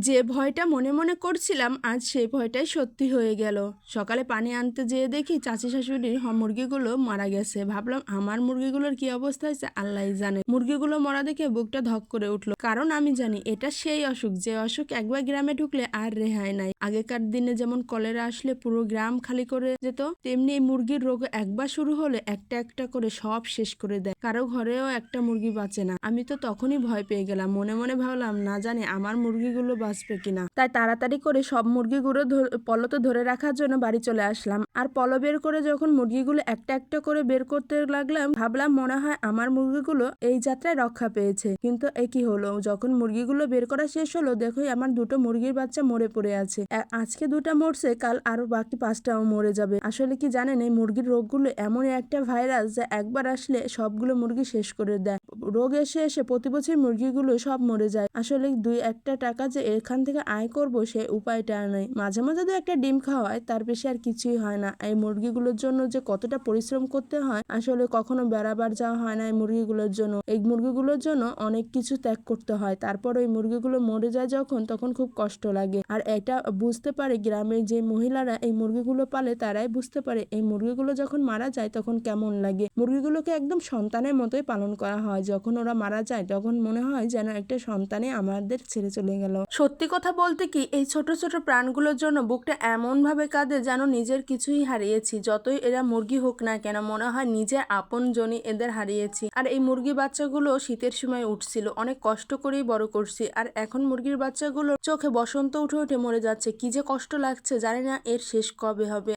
যে ভয়টা মনে মনে করছিলাম আজ সেই ভয়টাই সত্যি হয়ে গেল। সকালে পানি আনতে যেয়ে দেখি চাচি শাশুড়ির মুরগিগুলো মারা গেছে। ভাবলাম আমার মুরগিগুলোর কি অবস্থা হয়েছে আল্লাহই জানে। মুরগিগুলো মরা দেখে বুকটা ধক করে উঠলো, কারণ আমি জানি এটা সেই অসুখ যে অসুখ একবার গ্রামে ঢুকলে আর রেহাই নাই। আগেকার দিনে যেমন কলেরা আসলে পুরো গ্রাম খালি করে যেত, তেমনি এই মুরগির রোগ একবার শুরু হলে একটা একটা করে সব শেষ করে দেয়, কারো ঘরেও একটা মুরগি বাঁচে না। আমি তো তখনই ভয় পেয়ে গেলাম, মনে মনে ভাবলাম না জানি আমার মুরগিগুলো বাঁচবে কিনা। তাই তাড়াতাড়ি করে সব মুরগিগুলো পলতে ধরে রাখার জন্য বাড়ি চলে আসলাম। আর পলো বের করে যখন মুরগিগুলো একটা একটা করে বের করতে লাগলাম, ভাবলাম মনে হয় আমার মুরগিগুলো এই যাত্রায় রক্ষা পেয়েছে। কিন্তু এ কি হলো, যখন মুরগিগুলো বের করা শেষ হলো দেখো আমার দুটো মুরগির বাচ্চা মরে পড়ে আছে। আজকে দুটা মরছে, কাল আরো বাকি 5টাও মরে যাবে। আসলে কি জানেন, এই মুরগির রোগগুলো এমন একটা ভাইরাস যা একবার আসলে সবগুলো মুরগি শেষ করে দেয়। রোগ এসে এসে প্রতি বছর মুরগিগুলো সব মরে যায়। আসলে দুই একটা টাকা যে এখান থেকে আয় করব সে উপায়টা নেই। মাঝে মাঝে তো একটা ডিম খাওয়া হয়, তার বেশি আর কিছুই হয় না। এই মুরগিগুলোর জন্য যে কতটা পরিশ্রম করতে হয়, আসলে কখনো বেড়াবার যাওয়া হয় না এই মুরগিগুলোর জন্য। এই মুরগিগুলোর জন্য অনেক কিছু ত্যাগ করতে হয়, তারপর ওই মুরগিগুলো মরে যায় যখন, তখন খুব কষ্ট লাগে। আর এটা বুঝতে পারে গ্রামের যে মহিলারা এই মুরগিগুলো পালে, তারাই বুঝতে পারে এই মুরগিগুলো যখন মারা যায় তখন কেমন লাগে। মুরগিগুলোকে একদম সন্তানের মতোই পালন করা হয়। যখন ওরা মারা যায় তখন মনে হয় যেন একটা সন্তানে আমাদের ছেড়ে চলে গেল। সত্যি কথা বলতে কি, এই ছোট ছোট প্রাণগুলোর জন্য বুকটা এমন ভাবে কাঁদে যেন নিজের কিছুই হারিয়েছি। যতই এরা মুরগি হোক না কেন, মনে হয় নিজের আপন জনই এদের হারিয়েছি। আর এই মুরগি বাচ্চাগুলো শীতের সময় উঠছিল, অনেক কষ্ট করেই বড় করছি, আর এখন মুরগির বাচ্চাগুলোর চোখে বসন্ত উঠে উঠে মরে যাচ্ছে। কি যে কষ্ট লাগছে, জানি না এর শেষ কবে হবে।